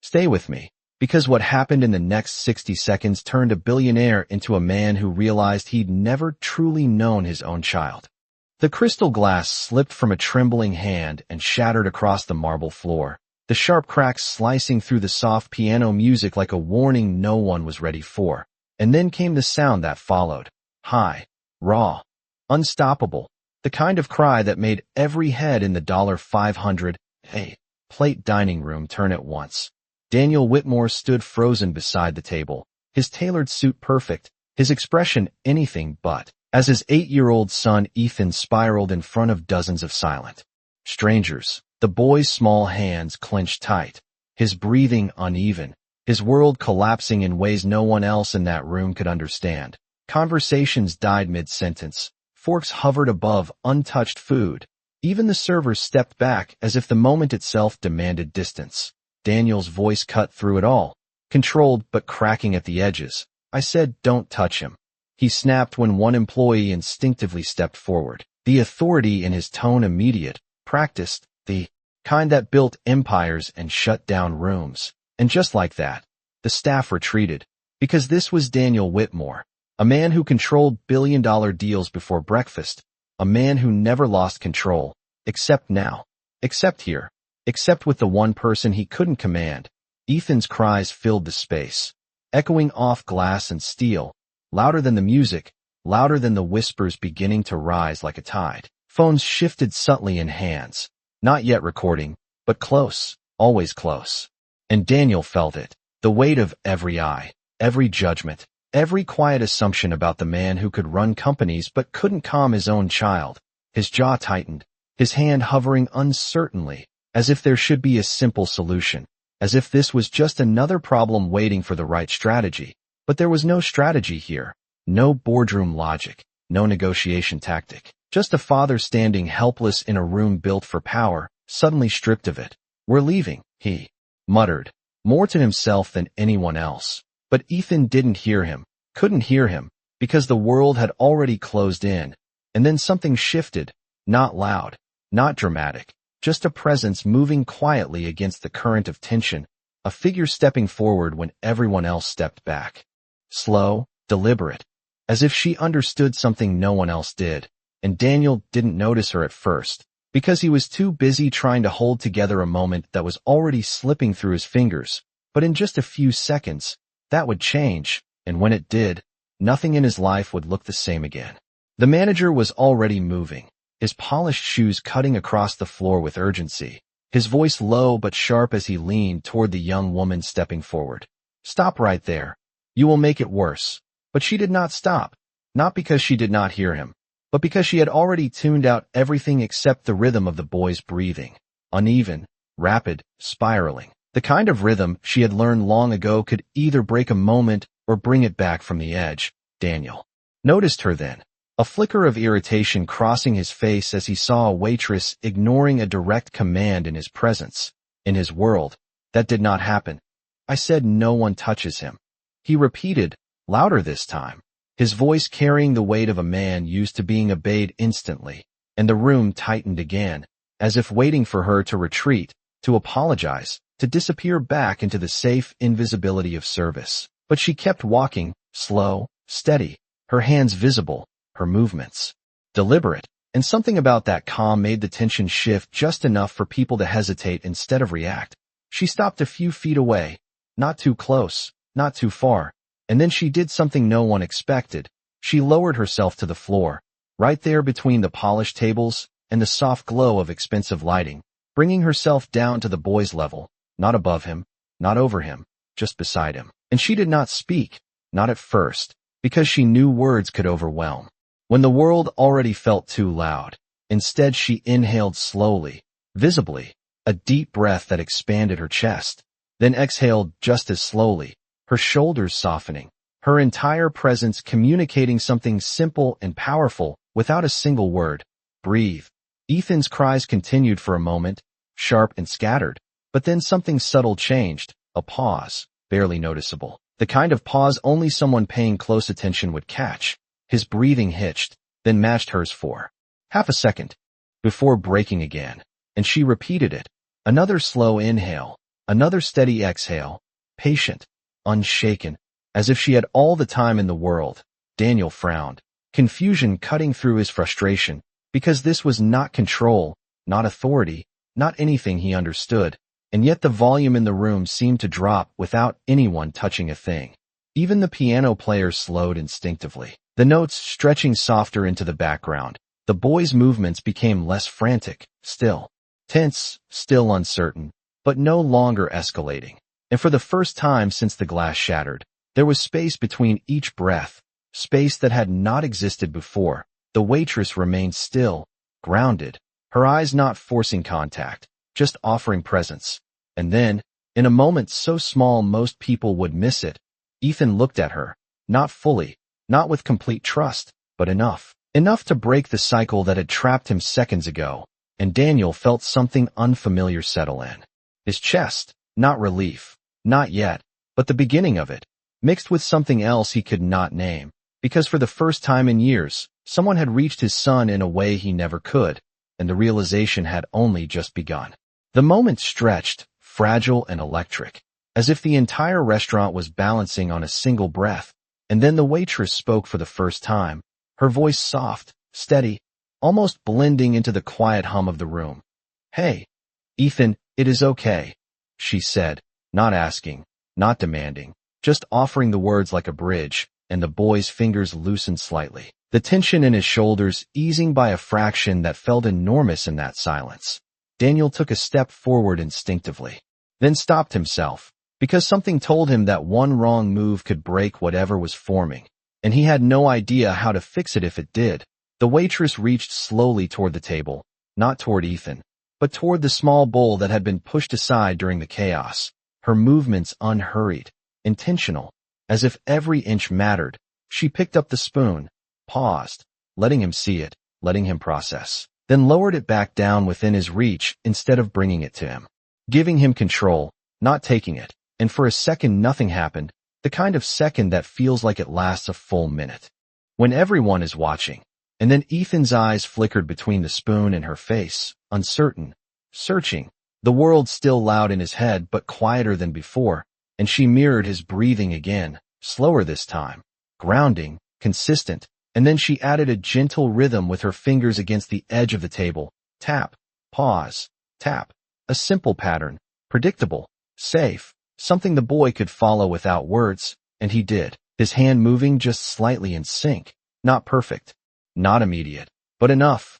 Stay with me, because what happened in the next 60 seconds turned a billionaire into a man who realized he'd never truly known his own child. The crystal glass slipped from a trembling hand and shattered across the marble floor, the sharp cracks slicing through the soft piano music like a warning no one was ready for. And then came the sound that followed. High, raw, unstoppable, the kind of cry that made every head in the $500 plate dining room turn at once. Daniel Whitmore stood frozen beside the table, his tailored suit perfect, his expression anything but, as his 8-year-old son Ethan spiraled in front of dozens of silent strangers. The boy's small hands clenched tight, his breathing uneven, his world collapsing in ways no one else in that room could understand. Conversations died mid-sentence. Forks hovered above untouched food. Even the servers stepped back as if the moment itself demanded distance. Daniel's voice cut through it all, controlled but cracking at the edges. I said, "Don't touch him." He snapped when one employee instinctively stepped forward. The authority in his tone immediate, practiced, the kind that built empires and shut down rooms. And just like that, the staff retreated, because this was Daniel Whitmore, a man who controlled billion-dollar deals before breakfast, a man who never lost control, except now, except here, except with the one person he couldn't command. Ethan's cries filled the space, echoing off glass and steel, louder than the music, louder than the whispers beginning to rise like a tide. Phones shifted subtly in hands, not yet recording, but close, always close. And Daniel felt it, the weight of every eye, every judgment, every quiet assumption about the man who could run companies but couldn't calm his own child. His jaw tightened, his hand hovering uncertainly, as if there should be a simple solution, as if this was just another problem waiting for the right strategy. But there was no strategy here, no boardroom logic, no negotiation tactic, just a father standing helpless in a room built for power, suddenly stripped of it. "We're leaving," he muttered, more to himself than anyone else. But Ethan didn't hear him, couldn't hear him, because the world had already closed in. And then something shifted, not loud, not dramatic, just a presence moving quietly against the current of tension, a figure stepping forward when everyone else stepped back. Slow, deliberate, as if she understood something no one else did. And Daniel didn't notice her at first, because he was too busy trying to hold together a moment that was already slipping through his fingers. But in just a few seconds, that would change, and when it did, nothing in his life would look the same again. The manager was already moving, his polished shoes cutting across the floor with urgency, his voice low but sharp as he leaned toward the young woman stepping forward. "Stop right there. You will make it worse." But she did not stop, not because she did not hear him, but because she had already tuned out everything except the rhythm of the boy's breathing. Uneven, rapid, spiraling. The kind of rhythm she had learned long ago could either break a moment or bring it back from the edge. Daniel noticed her then, a flicker of irritation crossing his face as he saw a waitress ignoring a direct command in his presence. In his world, that did not happen. "I said no one touches him," he repeated, louder this time, his voice carrying the weight of a man used to being obeyed instantly. And the room tightened again, as if waiting for her to retreat, to apologize, to disappear back into the safe invisibility of service. But she kept walking, slow, steady, her hands visible, her movements deliberate, and something about that calm made the tension shift just enough for people to hesitate instead of react. She stopped a few feet away, not too close, not too far, and then she did something no one expected. She lowered herself to the floor, right there between the polished tables and the soft glow of expensive lighting, bringing herself down to the boy's level, not above him, not over him, just beside him. And she did not speak, not at first, because she knew words could overwhelm. When the world already felt too loud, instead she inhaled slowly, visibly, a deep breath that expanded her chest, then exhaled just as slowly, her shoulders softening, her entire presence communicating something simple and powerful without a single word. "Breathe." Ethan's cries continued for a moment, sharp and scattered, but then something subtle changed, a pause, barely noticeable, the kind of pause only someone paying close attention would catch. His breathing hitched, then matched hers for half a second, before breaking again, and she repeated it. Another slow inhale, Another steady exhale, patient, unshaken, as if she had all the time in the world. Daniel frowned, confusion cutting through his frustration, because this was not control, not authority, not anything he understood, and yet the volume in the room seemed to drop without anyone touching a thing. Even the piano player slowed instinctively, the notes stretching softer into the background. The boy's movements became less frantic, still tense, still uncertain, but no longer escalating. And for the first time since the glass shattered, there was space between each breath, space that had not existed before. The waitress remained still, grounded, her eyes not forcing contact, just offering presence. And then, in a moment so small most people would miss it, Ethan looked at her, not fully, not with complete trust, but enough to break the cycle that had trapped him seconds ago, and Daniel felt something unfamiliar settle in. His chest, not relief, not yet, but the beginning of it, mixed with something else he could not name, because for the first time in years, someone had reached his son in a way he never could, and the realization had only just begun. The moment stretched, fragile and electric, as if the entire restaurant was balancing on a single breath, and then the waitress spoke for the first time, her voice soft, steady, almost blending into the quiet hum of the room. "Hey, Ethan, it is okay," she said, not asking, not demanding, just offering the words like a bridge, and the boy's fingers loosened slightly, the tension in his shoulders easing by a fraction that felt enormous in that silence. Daniel took a step forward instinctively, then stopped himself, because something told him that one wrong move could break whatever was forming, and he had no idea how to fix it if it did. The waitress reached slowly toward the table, not toward Ethan, but toward the small bowl that had been pushed aside during the chaos, her movements unhurried, intentional, as if every inch mattered. She picked up the spoon, paused, letting him see it, letting him process, then lowered it back down within his reach instead of bringing it to him, giving him control, not taking it. And for a second nothing happened, the kind of second that feels like it lasts a full minute, when everyone is watching. And then Ethan's eyes flickered between the spoon and her face, uncertain, searching, the world still loud in his head but quieter than before, and she mirrored his breathing again, slower this time, grounding, consistent, and then she added a gentle rhythm with her fingers against the edge of the table, tap, pause, tap, a simple pattern, predictable, safe, something the boy could follow without words, and he did, his hand moving just slightly in sync, not perfect, not immediate, but enough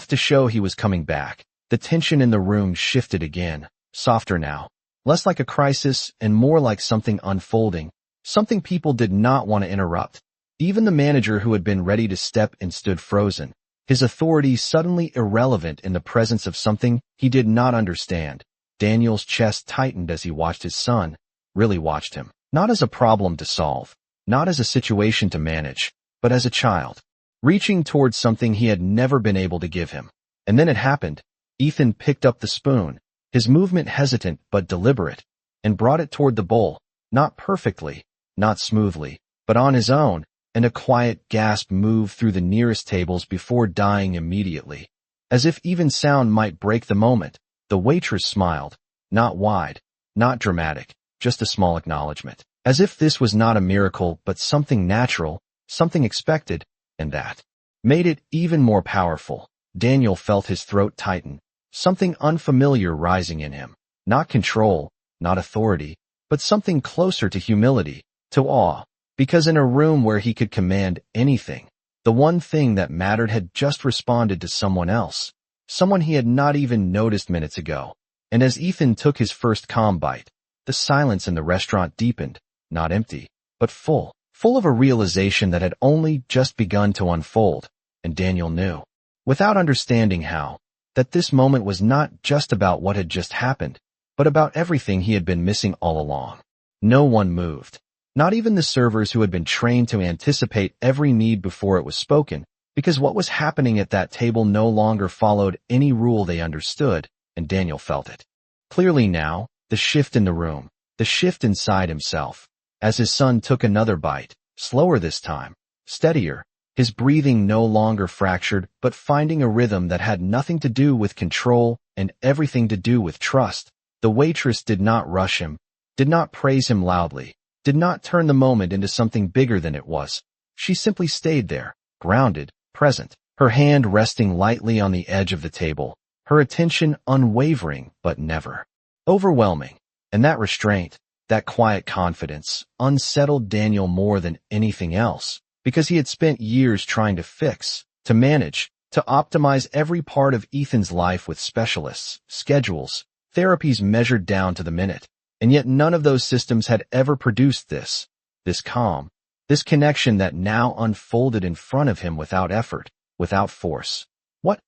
to show he was coming back. The tension in the room shifted again, softer now, less like a crisis and more like something unfolding, something people did not want to interrupt. Even the manager who had been ready to step in stood frozen, his authority suddenly irrelevant in the presence of something he did not understand. Daniel's chest tightened as he watched his son, really watched him, not as a problem to solve, not as a situation to manage, but as a child, reaching towards something he had never been able to give him. And then it happened. Ethan picked up the spoon, his movement hesitant but deliberate, and brought it toward the bowl, not perfectly, not smoothly, but on his own, and a quiet gasp moved through the nearest tables before dying immediately. As if even sound might break the moment, the waitress smiled, not wide, not dramatic, just a small acknowledgement, as if this was not a miracle but something natural, something expected, and that made it even more powerful. Daniel felt his throat tighten, something unfamiliar rising in him, not control, not authority, but something closer to humility, to awe, because in a room where he could command anything, the one thing that mattered had just responded to someone else, someone he had not even noticed minutes ago. And as Ethan took his first calm bite, the silence in the restaurant deepened, not empty, but full of a realization that had only just begun to unfold, and Daniel knew, without understanding how, that this moment was not just about what had just happened, but about everything he had been missing all along. No one moved, not even the servers who had been trained to anticipate every need before it was spoken, because what was happening at that table no longer followed any rule they understood, and Daniel felt it clearly now, the shift in the room, the shift inside himself, as his son took another bite, slower this time, steadier, his breathing no longer fractured but finding a rhythm that had nothing to do with control and everything to do with trust. The waitress did not rush him, did not praise him loudly, did not turn the moment into something bigger than it was. She simply stayed there, grounded, present, her hand resting lightly on the edge of the table, her attention unwavering but never overwhelming. And that restraint, that quiet confidence, unsettled Daniel more than anything else, because he had spent years trying to fix, to manage, to optimize every part of Ethan's life with specialists, schedules, therapies measured down to the minute. And yet none of those systems had ever produced this calm, this connection that now unfolded in front of him without effort, without force. What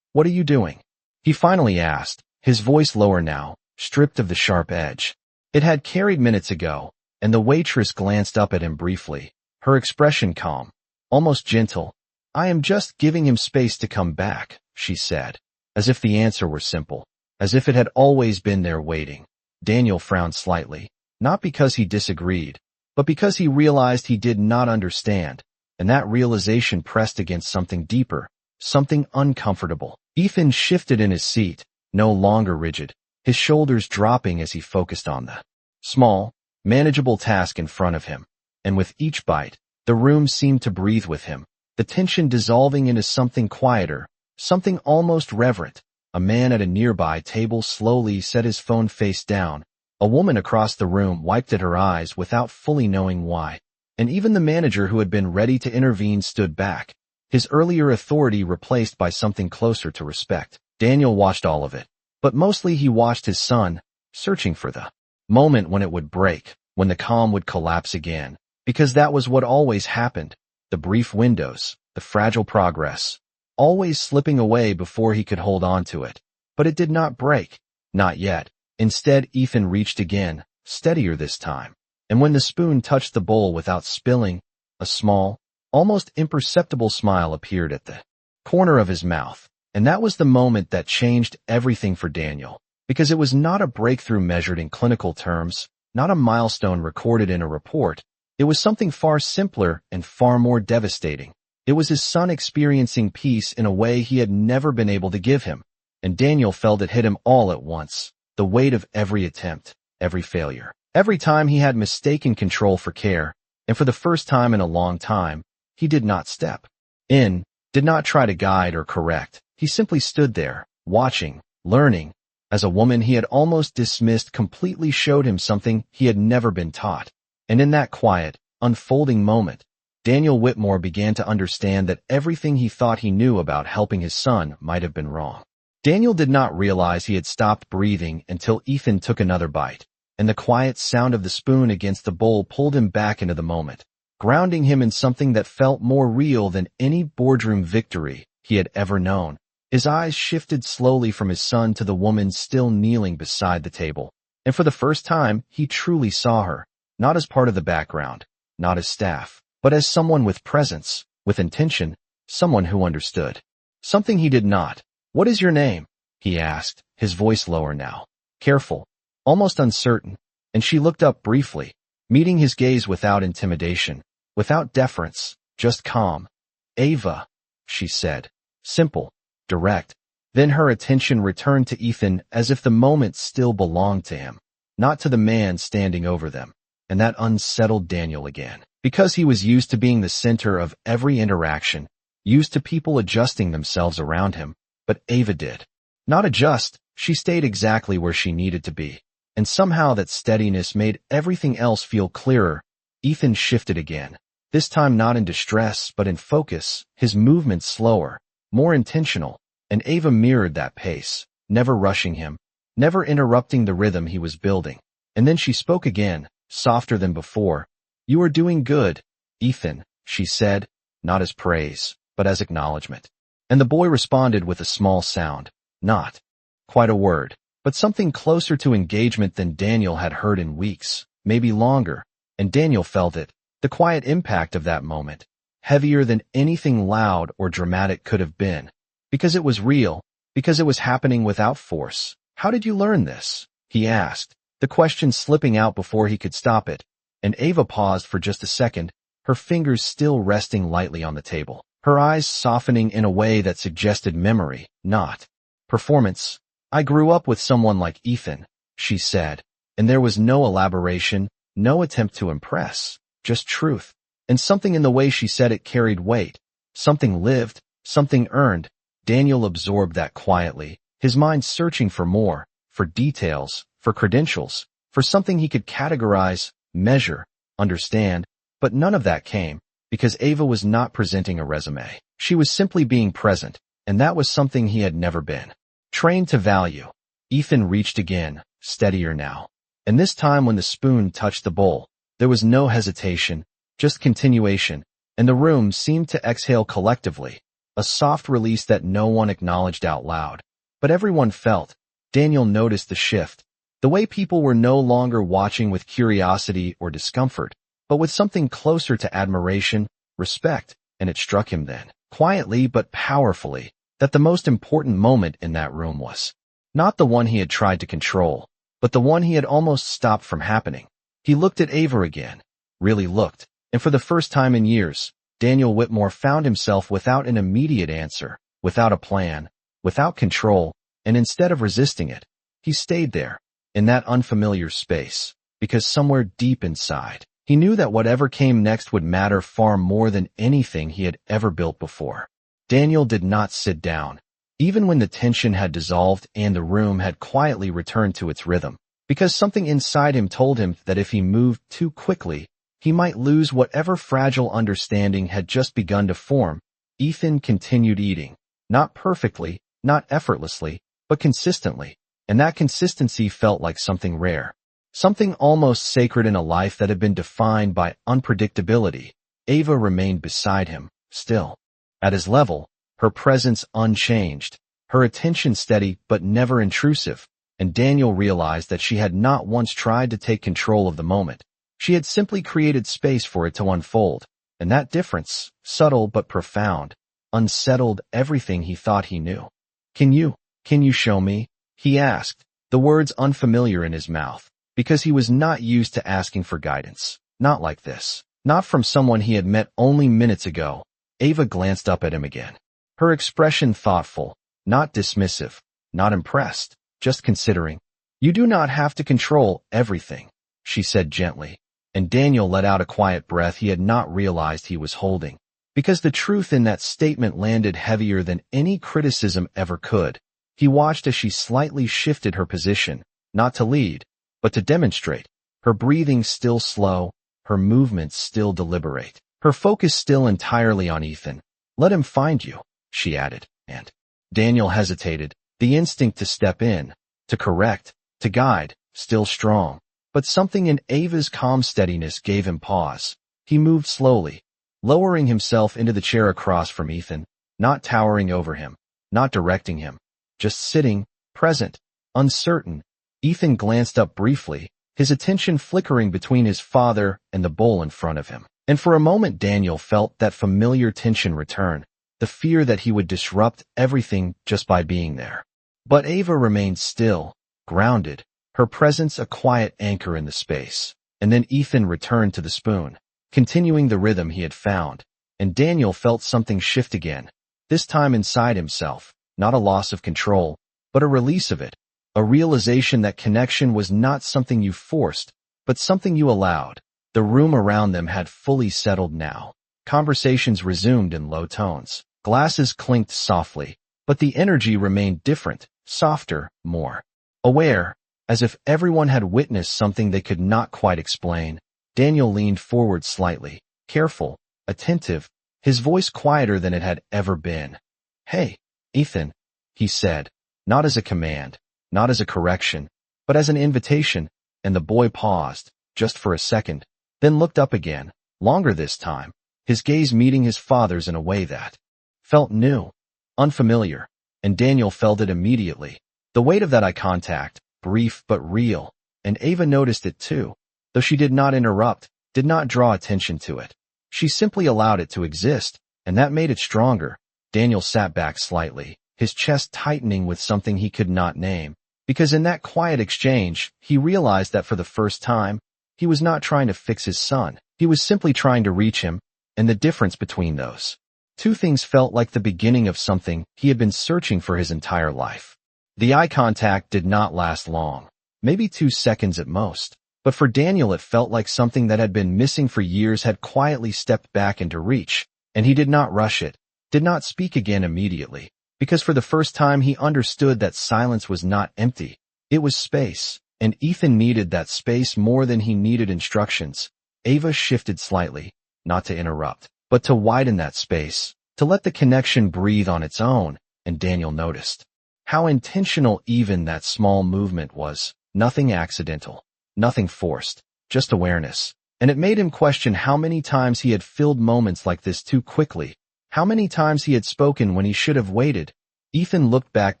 are you doing? He finally asked, his voice lower now, stripped of the sharp edge. It had carried minutes ago, and the waitress glanced up at him briefly, her expression calm, almost gentle. I am just giving him space to come back, she said, as if the answer were simple, as if it had always been there waiting. Daniel frowned slightly, not because he disagreed, but because he realized he did not understand, and that realization pressed against something deeper, something uncomfortable. Ethan shifted in his seat, no longer rigid, his shoulders dropping as he focused on the small, manageable task in front of him. And with each bite, the room seemed to breathe with him, the tension dissolving into something quieter, something almost reverent. A man at a nearby table slowly set his phone face down. A woman across the room wiped at her eyes without fully knowing why. And even the manager who had been ready to intervene stood back, his earlier authority replaced by something closer to respect. Daniel watched all of it, but mostly he watched his son, searching for the moment when it would break, when the calm would collapse again, because that was what always happened. The brief windows, the fragile progress, always slipping away before he could hold on to it. But it did not break. Not yet. Instead, Ethan reached again, steadier this time. And when the spoon touched the bowl without spilling, a small, almost imperceptible smile appeared at the corner of his mouth. And that was the moment that changed everything for Daniel. Because it was not a breakthrough measured in clinical terms, not a milestone recorded in a report. It was something far simpler and far more devastating. It was his son experiencing peace in a way he had never been able to give him, and Daniel felt it hit him all at once, the weight of every attempt, every failure. Every time he had mistaken control for care, and for the first time in a long time, he did not step in, did not try to guide or correct. He simply stood there, watching, learning, as a woman he had almost dismissed completely showed him something he had never been taught. And in that quiet, unfolding moment, Daniel Whitmore began to understand that everything he thought he knew about helping his son might have been wrong. Daniel did not realize he had stopped breathing until Ethan took another bite, and the quiet sound of the spoon against the bowl pulled him back into the moment, grounding him in something that felt more real than any boardroom victory he had ever known. His eyes shifted slowly from his son to the woman still kneeling beside the table, and for the first time he truly saw her, not as part of the background, not as staff, but as someone with presence, with intention, someone who understood. Something he did not. What is your name? He asked, his voice lower now, careful, almost uncertain, and she looked up briefly, meeting his gaze without intimidation, without deference, just calm. Ava, she said, simple, direct. Then her attention returned to Ethan as if the moment still belonged to him, not to the man standing over them, and that unsettled Daniel again. Because he was used to being the center of every interaction, used to people adjusting themselves around him, but Ava did not adjust. She stayed exactly where she needed to be, and somehow that steadiness made everything else feel clearer. Ethan shifted again, this time not in distress but in focus, his movements slower, more intentional, and Ava mirrored that pace, never rushing him, never interrupting the rhythm he was building. And then she spoke again, softer than before. You are doing good, Ethan, she said, not as praise, but as acknowledgement. And the boy responded with a small sound, not quite a word, but something closer to engagement than Daniel had heard in weeks, maybe longer, and Daniel felt it, the quiet impact of that moment, heavier than anything loud or dramatic could have been, because it was real, because it was happening without force. How did you learn this? He asked, the question slipping out before he could stop it. And Ava paused for just a second, her fingers still resting lightly on the table, her eyes softening in a way that suggested memory, not performance. I grew up with someone like Ethan, she said, and there was no elaboration, no attempt to impress, just truth. And something in the way she said it carried weight, something lived, something earned. Daniel absorbed that quietly, his mind searching for more, for details, for credentials, for something he could categorize, measure, understand, but none of that came, because Ava was not presenting a resume. She was simply being present, and that was something he had never been trained to value. Ethan reached again, steadier now. And this time when the spoon touched the bowl, there was no hesitation, just continuation, and the room seemed to exhale collectively, a soft release that no one acknowledged out loud. But everyone felt. Daniel noticed the shift, the way people were no longer watching with curiosity or discomfort, but with something closer to admiration, respect, and it struck him then, quietly but powerfully, that the most important moment in that room was not the one he had tried to control, but the one he had almost stopped from happening. He looked at Ava again, really looked, and for the first time in years, Daniel Whitmore found himself without an immediate answer, without a plan, without control, and instead of resisting it, he stayed there, in that unfamiliar space, because somewhere deep inside, he knew that whatever came next would matter far more than anything he had ever built before. Daniel did not sit down, even when the tension had dissolved and the room had quietly returned to its rhythm, because something inside him told him that if he moved too quickly, he might lose whatever fragile understanding had just begun to form. Ethan continued eating, not perfectly, not effortlessly, but consistently, and that consistency felt like something rare, something almost sacred in a life that had been defined by unpredictability. Ava remained beside him, still. At his level, her presence unchanged, her attention steady but never intrusive, and Daniel realized that she had not once tried to take control of the moment. She had simply created space for it to unfold, and that difference, subtle but profound, unsettled everything he thought he knew. Can you show me?" he asked, the words unfamiliar in his mouth, because he was not used to asking for guidance. Not like this. Not from someone he had met only minutes ago. Ava glanced up at him again. Her expression thoughtful, not dismissive, not impressed, just considering. "You do not have to control everything," she said gently, and Daniel let out a quiet breath he had not realized he was holding, because the truth in that statement landed heavier than any criticism ever could. He watched as she slightly shifted her position, not to lead, but to demonstrate, her breathing still slow, her movements still deliberate, her focus still entirely on Ethan. "Let him find you," she added, and Daniel hesitated, the instinct to step in, to correct, to guide, still strong. But something in Ava's calm steadiness gave him pause. He moved slowly, lowering himself into the chair across from Ethan, not towering over him, not directing him, just sitting, present, uncertain. Ethan glanced up briefly, his attention flickering between his father and the bowl in front of him. And for a moment Daniel felt that familiar tension return, the fear that he would disrupt everything just by being there. But Ava remained still, grounded, her presence a quiet anchor in the space. And then Ethan returned to the spoon, continuing the rhythm he had found, and Daniel felt something shift again, this time inside himself, not a loss of control, but a release of it, a realization that connection was not something you forced, but something you allowed. The room around them had fully settled now. Conversations resumed in low tones. Glasses clinked softly, but the energy remained different, softer, more aware, as if everyone had witnessed something they could not quite explain. Daniel leaned forward slightly, careful, attentive, his voice quieter than it had ever been. "Hey, Ethan," he said, not as a command, not as a correction, but as an invitation, and the boy paused, just for a second, then looked up again, longer this time, his gaze meeting his father's in a way that felt new, unfamiliar, and Daniel felt it immediately. The weight of that eye contact, brief but real, and Ava noticed it too, though she did not interrupt, did not draw attention to it. She simply allowed it to exist, and that made it stronger. Daniel sat back slightly, his chest tightening with something he could not name, because in that quiet exchange, he realized that for the first time, he was not trying to fix his son, he was simply trying to reach him, and the difference between those two things felt like the beginning of something he had been searching for his entire life. The eye contact did not last long. maybe 2 seconds at most. But for Daniel it felt like something that had been missing for years had quietly stepped back into reach, and he did not rush it, did not speak again immediately, because for the first time he understood that silence was not empty. It was space, and Ethan needed that space more than he needed instructions. Ava shifted slightly, not to interrupt, but to widen that space, to let the connection breathe on its own, and Daniel noticed how intentional even that small movement was. Nothing accidental, nothing forced, just awareness. And it made him question how many times he had filled moments like this too quickly, how many times he had spoken when he should have waited. Ethan looked back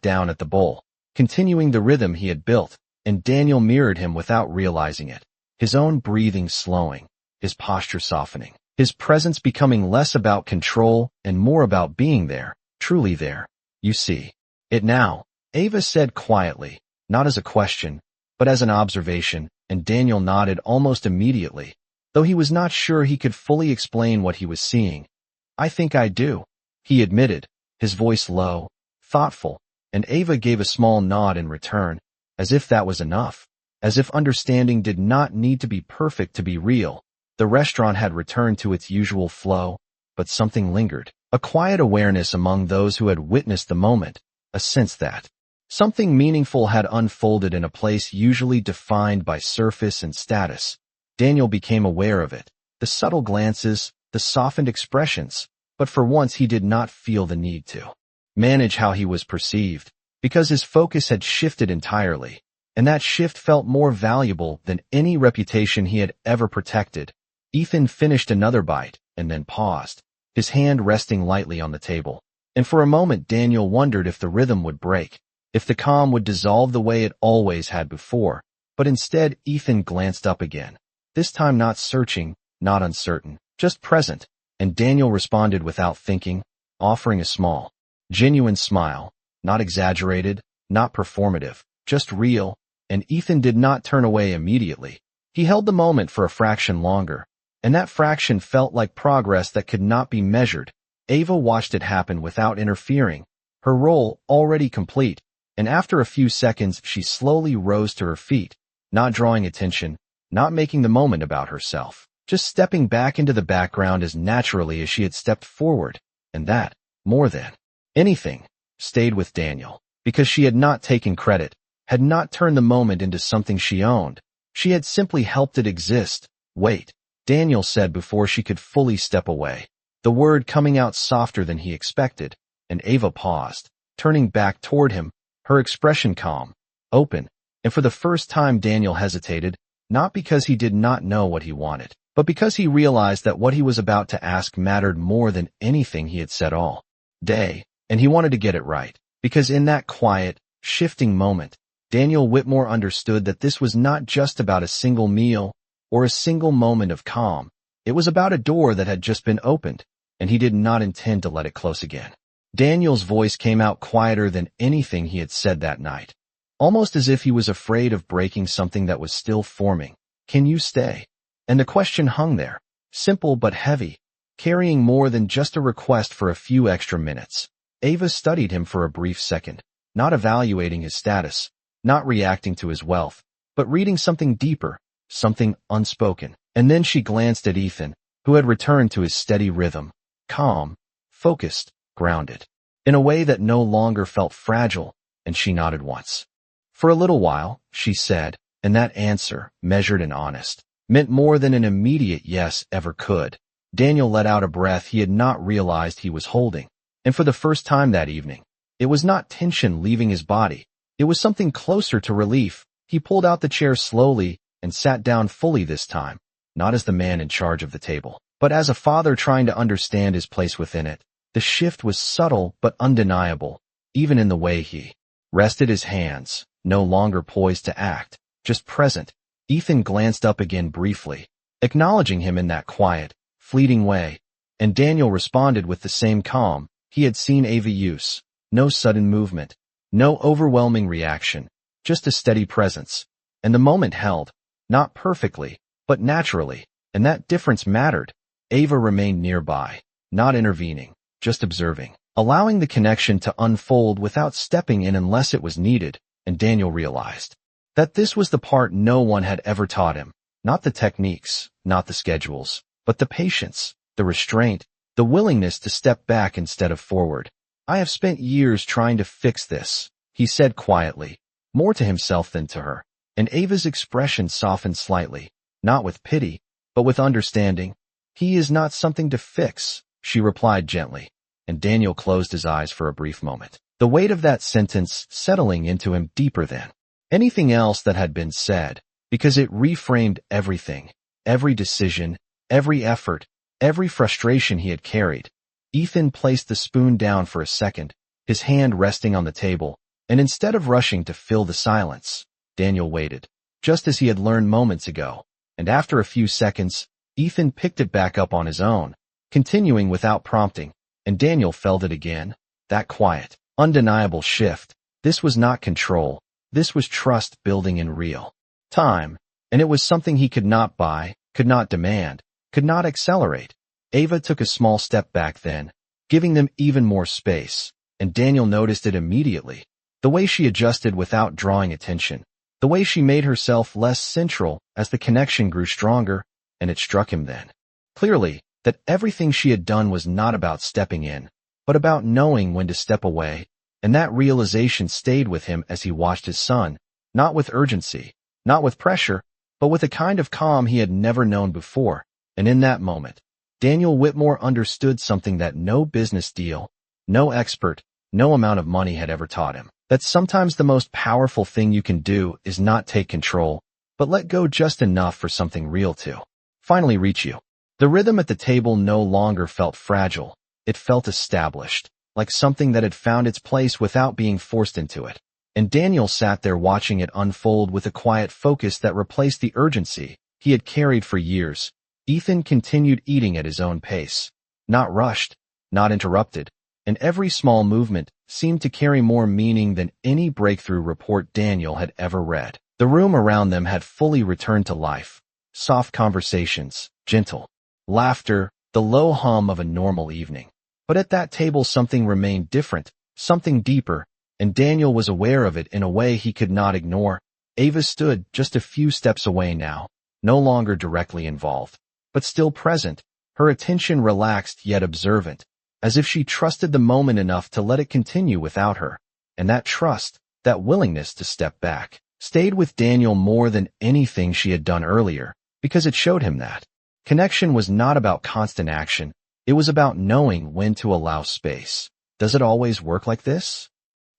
down at the bowl, continuing the rhythm he had built, and Daniel mirrored him without realizing it, his own breathing slowing, his posture softening, his presence becoming less about control and more about being there, truly there. You see it now, Ava said quietly, not as a question, but as an observation, and Daniel nodded almost immediately, though he was not sure he could fully explain what he was seeing. I think I do, he admitted, his voice low, thoughtful, and Ava gave a small nod in return, as if that was enough, as if understanding did not need to be perfect to be real. The restaurant had returned to its usual flow, but something lingered, a quiet awareness among those who had witnessed the moment, a sense that something meaningful had unfolded in a place usually defined by surface and status. Daniel became aware of it, the subtle glances, the softened expressions, but for once he did not feel the need to manage how he was perceived, because his focus had shifted entirely, and that shift felt more valuable than any reputation he had ever protected. Ethan finished another bite, and then paused, his hand resting lightly on the table. And for a moment Daniel wondered if the rhythm would break, if the calm would dissolve the way it always had before. But instead Ethan glanced up again, this time not searching, not uncertain, just present, and Daniel responded without thinking, offering a small, genuine smile, not exaggerated, not performative, just real, and Ethan did not turn away immediately. He held the moment for a fraction longer, and that fraction felt like progress that could not be measured. Ava watched it happen without interfering, her role already complete, and after a few seconds she slowly rose to her feet, not drawing attention, not making the moment about herself, just stepping back into the background as naturally as she had stepped forward, and that, more than anything, stayed with Daniel, because she had not taken credit, had not turned the moment into something she owned. She had simply helped it exist. Wait, Daniel said before she could fully step away, the word coming out softer than he expected, and Ava paused, turning back toward him, her expression calm, open, and for the first time Daniel hesitated, not because he did not know what he wanted, but because he realized that what he was about to ask mattered more than anything he had said all day, and he wanted to get it right, because in that quiet, shifting moment, Daniel Whitmore understood that this was not just about a single meal or a single moment of calm. It was about a door that had just been opened, and he did not intend to let it close again. Daniel's voice came out quieter than anything he had said that night, almost as if he was afraid of breaking something that was still forming. Can you stay? And the question hung there, simple but heavy, carrying more than just a request for a few extra minutes. Ava studied him for a brief second, not evaluating his status, not reacting to his wealth, but reading something deeper, something unspoken. And then she glanced at Ethan, who had returned to his steady rhythm, calm, focused, grounded, in a way that no longer felt fragile, and she nodded once. For a little while, she said, and that answer, measured and honest, meant more than an immediate yes ever could. Daniel let out a breath he had not realized he was holding, and for the first time that evening, it was not tension leaving his body, it was something closer to relief. He pulled out the chair slowly and sat down fully this time, not as the man in charge of the table, but as a father trying to understand his place within it. The shift was subtle but undeniable, even in the way he rested his hands, no longer poised to act, just present. Ethan glanced up again briefly, acknowledging him in that quiet, fleeting way, and Daniel responded with the same calm he had seen Ava use. No sudden movement, no overwhelming reaction, just a steady presence. And the moment held, not perfectly, but naturally, and that difference mattered. Ava remained nearby, not intervening, just observing, allowing the connection to unfold without stepping in unless it was needed, and Daniel realized That this was the part no one had ever taught him. Not the techniques, not the schedules, but the patience, the restraint, the willingness to step back instead of forward. I have spent years trying to fix this, he said quietly, more to himself than to her, and Ava's expression softened slightly, not with pity, but with understanding. He is not something to fix, she replied gently, and Daniel closed his eyes for a brief moment, the weight of that sentence settling into him deeper than anything else that had been said, because it reframed everything, every decision, every effort, every frustration he had carried. Ethan placed the spoon down for a second, his hand resting on the table, and instead of rushing to fill the silence, Daniel waited, just as he had learned moments ago, and after a few seconds, Ethan picked it back up on his own, continuing without prompting, and Daniel felt it again, that quiet, undeniable shift. This was not control, this was trust building in real time, and it was something he could not buy, could not demand, could not accelerate. Ava took a small step back then, giving them even more space, and Daniel noticed it immediately. The way she adjusted without drawing attention, the way she made herself less central as the connection grew stronger, and it struck him then, clearly, that everything she had done was not about stepping in, but about knowing when to step away, and that realization stayed with him as he watched his son, not with urgency, not with pressure, but with a kind of calm he had never known before, and in that moment, Daniel Whitmore understood something that no business deal, no expert, no amount of money had ever taught him. That sometimes the most powerful thing you can do is not take control, but let go just enough for something real to finally reach you. The rhythm at the table no longer felt fragile. It felt established, like something that had found its place without being forced into it. And Daniel sat there watching it unfold with a quiet focus that replaced the urgency he had carried for years. Ethan continued eating at his own pace, not rushed, not interrupted, and every small movement seemed to carry more meaning than any breakthrough report Daniel had ever read. The room around them had fully returned to life. Soft conversations, gentle laughter, the low hum of a normal evening. But at that table something remained different, something deeper, and Daniel was aware of it in a way he could not ignore. Ava stood just a few steps away now, no longer directly involved, but still present, her attention relaxed yet observant, as if she trusted the moment enough to let it continue without her. And that trust, that willingness to step back, stayed with Daniel more than anything she had done earlier, because it showed him that connection was not about constant action, it was about knowing when to allow space. Does it always work like this?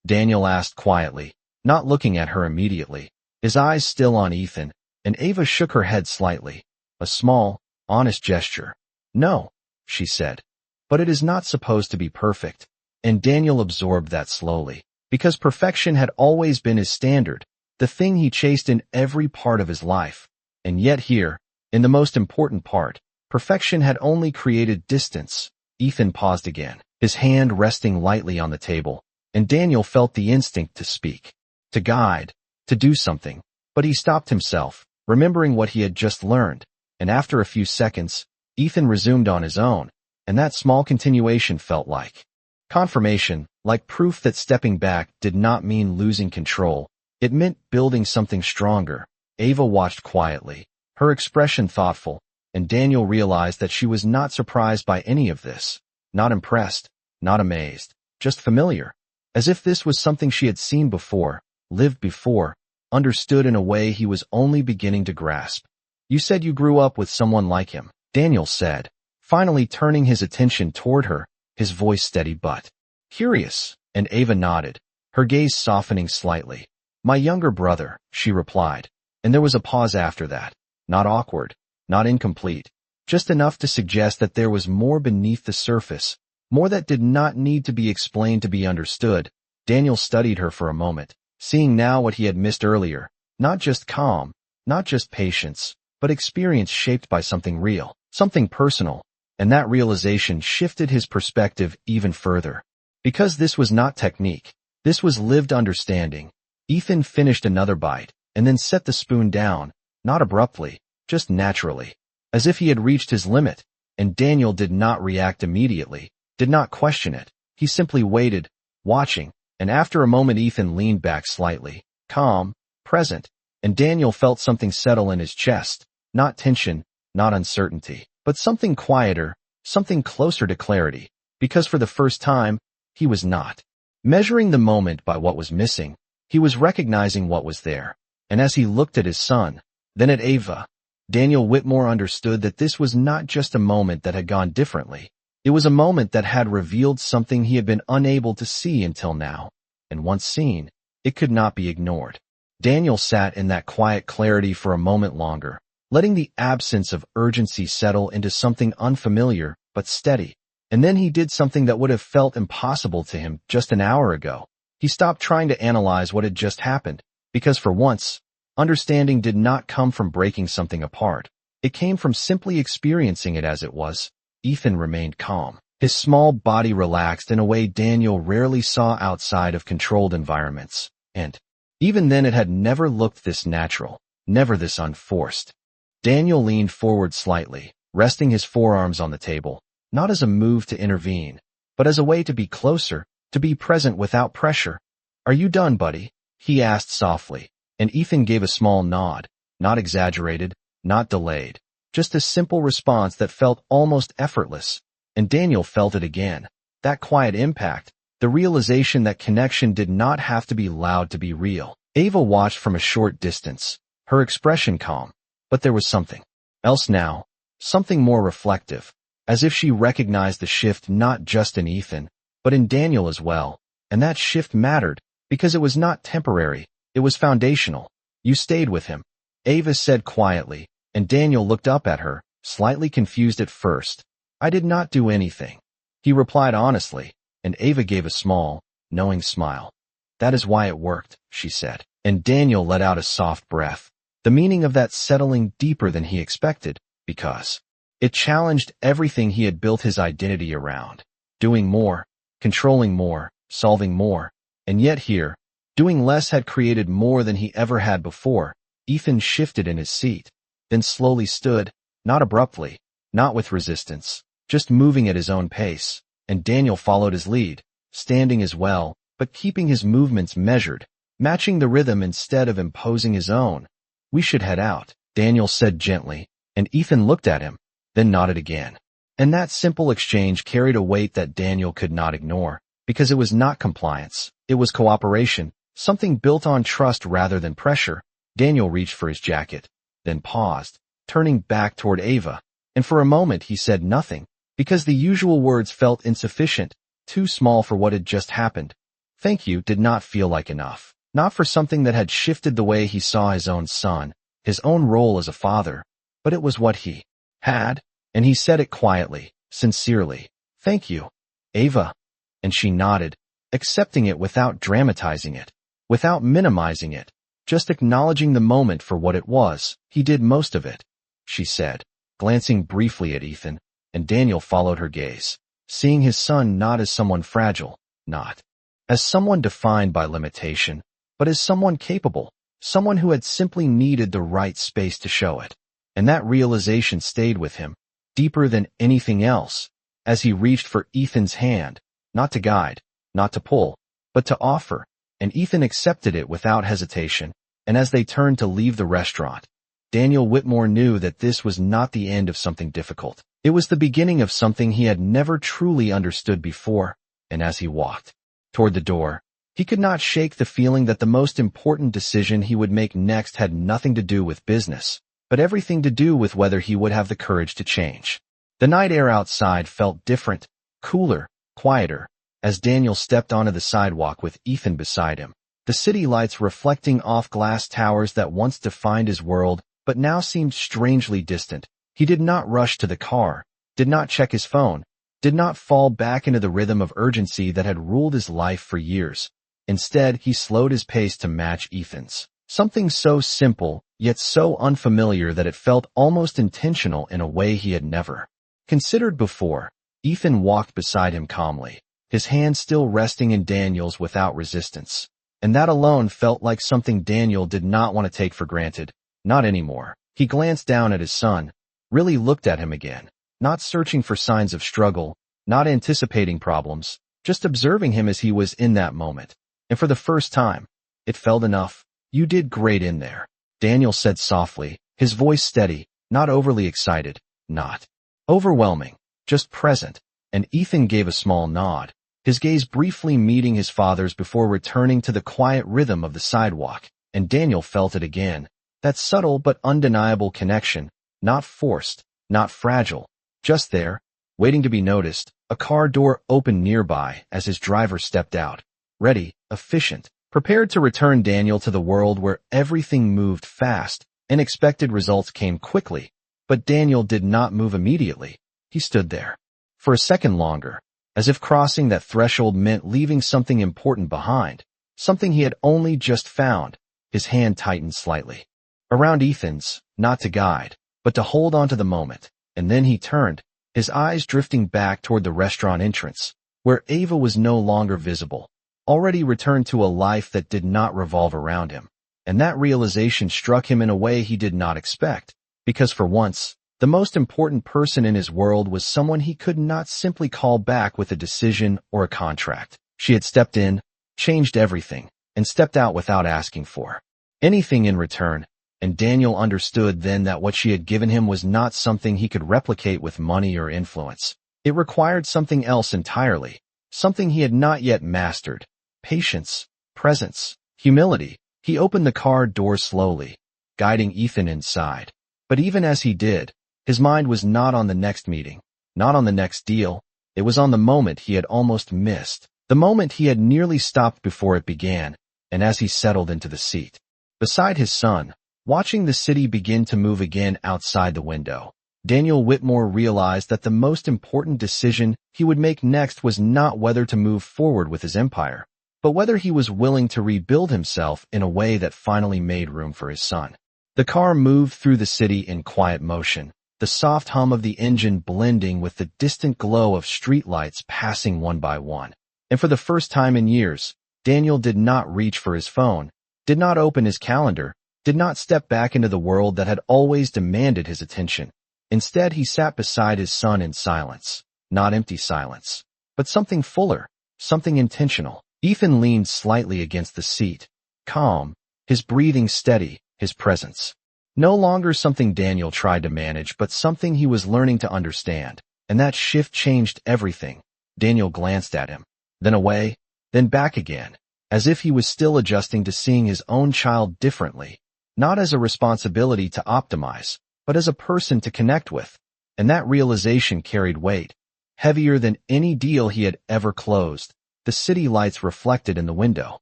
Daniel asked quietly, not looking at her immediately, his eyes still on Ethan, and Ava shook her head slightly, a small, honest gesture. No, she said. But it is not supposed to be perfect, and Daniel absorbed that slowly, because perfection had always been his standard, the thing he chased in every part of his life. And yet here, in the most important part, perfection had only created distance. Ethan paused again, his hand resting lightly on the table, and Daniel felt the instinct to speak, to guide, to do something, but he stopped himself, remembering what he had just learned, and after a few seconds, Ethan resumed on his own, and that small continuation felt like confirmation, like proof that stepping back did not mean losing control. It meant building something stronger. Ava watched quietly, her expression thoughtful, and Daniel realized that she was not surprised by any of this, not impressed, not amazed, just familiar, as if this was something she had seen before, lived before, understood in a way he was only beginning to grasp. You said you grew up with someone like him, Daniel said, finally turning his attention toward her, his voice steady but curious, and Ava nodded, her gaze softening slightly. My younger brother, she replied, and there was a pause after that, not awkward, not incomplete, just enough to suggest that there was more beneath the surface, more that did not need to be explained to be understood. Daniel studied her for a moment, seeing now what he had missed earlier, not just calm, not just patience, but experience shaped by something real, something personal, and that realization shifted his perspective even further. Because this was not technique, this was lived understanding. Ethan finished another bite, and then set the spoon down, not abruptly, just naturally, as if he had reached his limit, and Daniel did not react immediately, did not question it. He simply waited, watching, and after a moment Ethan leaned back slightly, calm, present, and Daniel felt something settle in his chest, not tension, not uncertainty, but something quieter, something closer to clarity, because for the first time, he was not measuring the moment by what was missing, he was recognizing what was there. And as he looked at his son, then at Ava, Daniel Whitmore understood that this was not just a moment that had gone differently. It was a moment that had revealed something he had been unable to see until now. And once seen, it could not be ignored. Daniel sat in that quiet clarity for a moment longer, letting the absence of urgency settle into something unfamiliar but steady. And then he did something that would have felt impossible to him just an hour ago. He stopped trying to analyze what had just happened, because for once, understanding did not come from breaking something apart. It came from simply experiencing it as it was. Ethan remained calm. His small body relaxed in a way Daniel rarely saw outside of controlled environments. And even then it had never looked this natural, never this unforced. Daniel leaned forward slightly, resting his forearms on the table, not as a move to intervene, but as a way to be closer, to be present without pressure. "Are you done, buddy?" he asked softly, and Ethan gave a small nod, not exaggerated, not delayed, just a simple response that felt almost effortless. And Daniel felt it again, that quiet impact, the realization that connection did not have to be loud to be real. Ava watched from a short distance, her expression calm, but there was something else now, something more reflective, as if she recognized the shift not just in Ethan, but in Daniel as well. And that shift mattered, because it was not temporary, it was foundational. "You stayed with him," Ava said quietly, and Daniel looked up at her, slightly confused at first. "I did not do anything," he replied honestly, and Ava gave a small, knowing smile. "That is why it worked," she said, and Daniel let out a soft breath, the meaning of that settling deeper than he expected, because it challenged everything he had built his identity around. Doing more, controlling more, solving more, and yet here, doing less had created more than he ever had before. Ethan shifted in his seat, then slowly stood, not abruptly, not with resistance, just moving at his own pace, and Daniel followed his lead, standing as well, but keeping his movements measured, matching the rhythm instead of imposing his own. "We should head out," Daniel said gently, and Ethan looked at him, then nodded again. And that simple exchange carried a weight that Daniel could not ignore, because it was not compliance, it was cooperation, something built on trust rather than pressure. Daniel reached for his jacket, then paused, turning back toward Ava, and for a moment he said nothing, because the usual words felt insufficient, too small for what had just happened. Thank you did not feel like enough, not for something that had shifted the way he saw his own son, his own role as a father, but it was what he had, and he said it quietly, sincerely. "Thank you, Ava." And she nodded, accepting it without dramatizing it, without minimizing it, just acknowledging the moment for what it was. "He did most of it," she said, glancing briefly at Ethan, and Daniel followed her gaze, seeing his son not as someone fragile, not as someone defined by limitation, but as someone capable, someone who had simply needed the right space to show it. And that realization stayed with him, deeper than anything else, as he reached for Ethan's hand, not to guide, not to pull, but to offer, and Ethan accepted it without hesitation. And as they turned to leave the restaurant, Daniel Whitmore knew that this was not the end of something difficult. It was the beginning of something he had never truly understood before, and as he walked toward the door, he could not shake the feeling that the most important decision he would make next had nothing to do with business, but everything to do with whether he would have the courage to change. The night air outside felt different, cooler, quieter, as Daniel stepped onto the sidewalk with Ethan beside him, the city lights reflecting off glass towers that once defined his world, but now seemed strangely distant. He did not rush to the car, did not check his phone, did not fall back into the rhythm of urgency that had ruled his life for years. Instead, he slowed his pace to match Ethan's. Something so simple, yet so unfamiliar that it felt almost intentional in a way he had never considered before. Ethan walked beside him calmly, his hand still resting in Daniel's without resistance. And that alone felt like something Daniel did not want to take for granted. Not anymore. He glanced down at his son, really looked at him again, not searching for signs of struggle, not anticipating problems, just observing him as he was in that moment. And for the first time, it felt enough. "You did great in there," Daniel said softly, his voice steady, not overly excited, not overwhelming, just present, and Ethan gave a small nod, his gaze briefly meeting his father's before returning to the quiet rhythm of the sidewalk, and Daniel felt it again, that subtle but undeniable connection, not forced, not fragile, just there, waiting to be noticed. A car door opened nearby as his driver stepped out, ready, efficient, prepared to return Daniel to the world where everything moved fast. Unexpected results came quickly, but Daniel did not move immediately. He stood there for a second longer, as if crossing that threshold meant leaving something important behind, something he had only just found. His hand tightened slightly around Ethan's, not to guide, but to hold on to the moment, and then he turned, his eyes drifting back toward the restaurant entrance, where Ava was no longer visible, already returned to a life that did not revolve around him. And that realization struck him in a way he did not expect, because for once, the most important person in his world was someone he could not simply call back with a decision or a contract. She had stepped in, changed everything, and stepped out without asking for anything in return, and Daniel understood then that what she had given him was not something he could replicate with money or influence. It required something else entirely, something he had not yet mastered: patience, presence, humility. He opened the car door slowly, guiding Ethan inside. But even as he did, his mind was not on the next meeting, not on the next deal. It was on the moment he had almost missed, the moment he had nearly stopped before it began, and as he settled into the seat beside his son, watching the city begin to move again outside the window, Daniel Whitmore realized that the most important decision he would make next was not whether to move forward with his empire, but whether he was willing to rebuild himself in a way that finally made room for his son. The car moved through the city in quiet motion, the soft hum of the engine blending with the distant glow of streetlights passing one by one. And for the first time in years, Daniel did not reach for his phone, did not open his calendar, did not step back into the world that had always demanded his attention. Instead, he sat beside his son in silence, not empty silence, but something fuller, something intentional. Ethan leaned slightly against the seat, calm, his breathing steady, his presence no longer something Daniel tried to manage, but something he was learning to understand, and that shift changed everything. Daniel glanced at him, then away, then back again, as if he was still adjusting to seeing his own child differently, not as a responsibility to optimize, but as a person to connect with. And that realization carried weight, heavier than any deal he had ever closed. The city lights reflected in the window,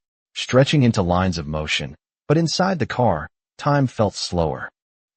stretching into lines of motion, but inside the car, time felt slower,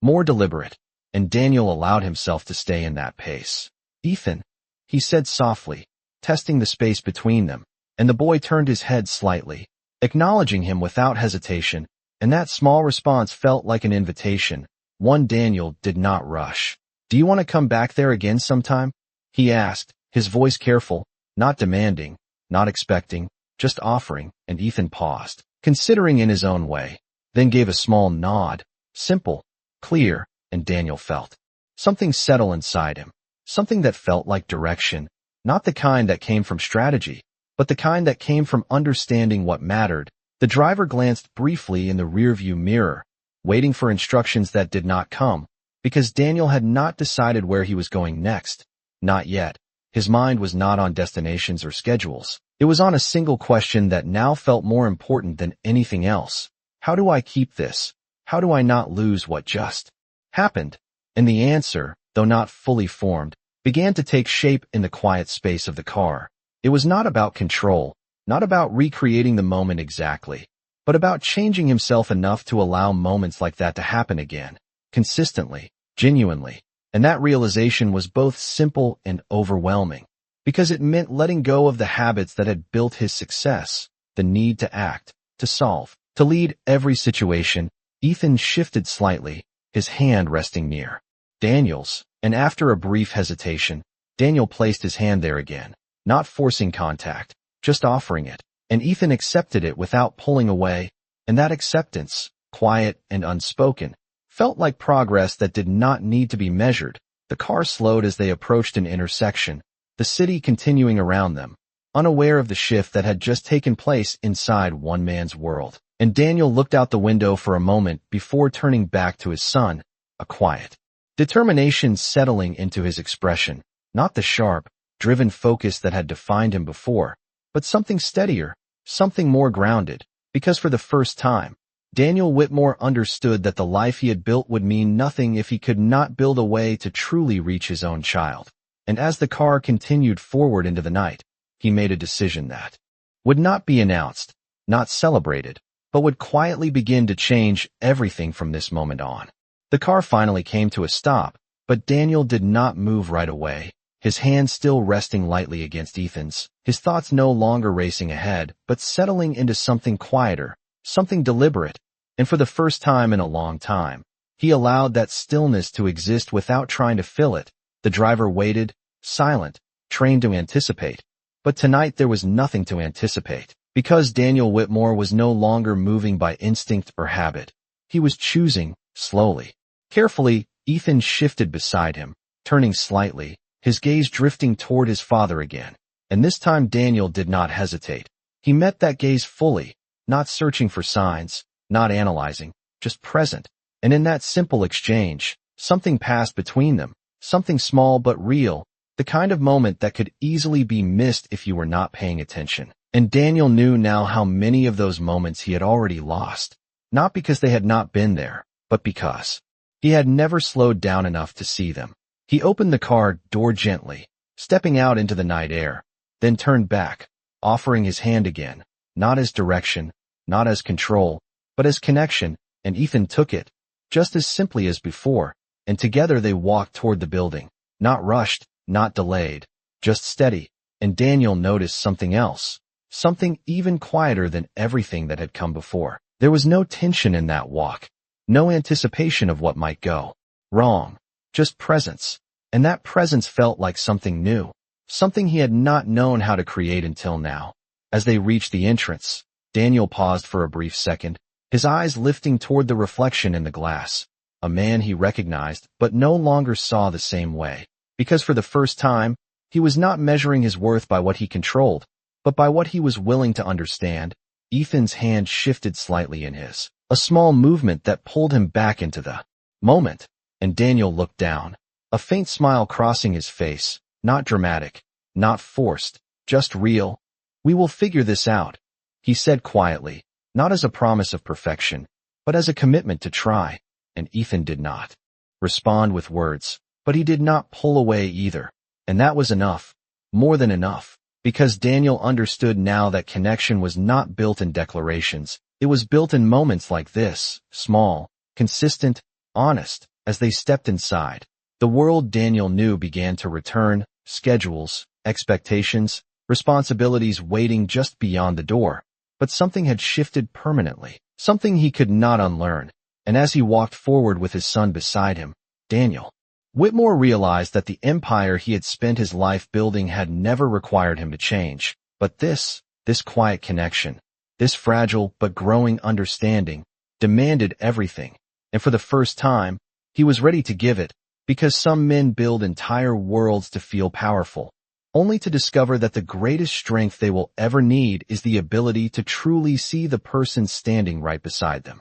more deliberate, and Daniel allowed himself to stay in that pace. "Ethan," he said softly, testing the space between them, and the boy turned his head slightly, acknowledging him without hesitation, and that small response felt like an invitation, one Daniel did not rush. "Do you want to come back there again sometime?" he asked, his voice careful, not demanding, not expecting, just offering, and Ethan paused, considering in his own way, then gave a small nod, simple, clear, and Daniel felt something settle inside him, something that felt like direction, not the kind that came from strategy, but the kind that came from understanding what mattered. The driver glanced briefly in the rearview mirror, waiting for instructions that did not come, because Daniel had not decided where he was going next. Not yet. His mind was not on destinations or schedules. It was on a single question that now felt more important than anything else. How do I keep this? How do I not lose what just happened? And the answer, though not fully formed, began to take shape in the quiet space of the car. It was not about control, not about recreating the moment exactly, but about changing himself enough to allow moments like that to happen again, consistently, genuinely. And that realization was both simple and overwhelming, because it meant letting go of the habits that had built his success, the need to act, to solve, to lead every situation. Ethan shifted slightly, his hand resting near Daniel's, and after a brief hesitation, Daniel placed his hand there again, not forcing contact, just offering it, and Ethan accepted it without pulling away, and that acceptance, quiet and unspoken, felt like progress that did not need to be measured. The car slowed as they approached an intersection, the city continuing around them, unaware of the shift that had just taken place inside one man's world. and Daniel looked out the window for a moment before turning back to his son, a quiet determination settling into his expression, not the sharp, driven focus that had defined him before, but something steadier, something more grounded, because for the first time, Daniel Whitmore understood that the life he had built would mean nothing if he could not build a way to truly reach his own child. And as the car continued forward into the night, he made a decision that would not be announced, not celebrated, but would quietly begin to change everything from this moment on. The car finally came to a stop, but Daniel did not move right away, his hand still resting lightly against Ethan's, his thoughts no longer racing ahead, but settling into something quieter, something deliberate. And for the first time in a long time, he allowed that stillness to exist without trying to fill it. The driver waited, silent, trained to anticipate. But tonight there was nothing to anticipate, because Daniel Whitmore was no longer moving by instinct or habit. He was choosing, slowly. Carefully, Ethan shifted beside him, turning slightly, his gaze drifting toward his father again. And this time Daniel did not hesitate. He met that gaze fully, not searching for signs, not analyzing, just present. And in that simple exchange, something passed between them, something small but real, the kind of moment that could easily be missed if you were not paying attention. And Daniel knew now how many of those moments he had already lost, not because they had not been there, but because he had never slowed down enough to see them. He opened the car door gently, stepping out into the night air, then turned back, offering his hand again, not as direction, not as control, but as connection, and Ethan took it, just as simply as before, and together they walked toward the building, not rushed, not delayed, just steady. And Daniel noticed something else, something even quieter than everything that had come before. There was no tension in that walk, no anticipation of what might go wrong, just presence. And that presence felt like something new, something he had not known how to create until now. As they reached the entrance, Daniel paused for a brief second, his eyes lifting toward the reflection in the glass, a man he recognized but no longer saw the same way. Because for the first time, he was not measuring his worth by what he controlled, but by what he was willing to understand. Ethan's hand shifted slightly in his, a small movement that pulled him back into the moment, and Daniel looked down, a faint smile crossing his face, not dramatic, not forced, just real. "We will figure this out," he said quietly, not as a promise of perfection, but as a commitment to try. And Ethan did not respond with words, but he did not pull away either. And that was enough, more than enough, because Daniel understood now that connection was not built in declarations. It was built in moments like this, small, consistent, honest. As they stepped inside, the world Daniel knew began to return, schedules, expectations, responsibilities waiting just beyond the door. But something had shifted permanently, something he could not unlearn. And as he walked forward with his son beside him, Daniel Whitmore realized that the empire he had spent his life building had never required him to change. But this quiet connection, this fragile but growing understanding, demanded everything. And for the first time, he was ready to give it, because some men build entire worlds to feel powerful, only to discover that the greatest strength they will ever need is the ability to truly see the person standing right beside them.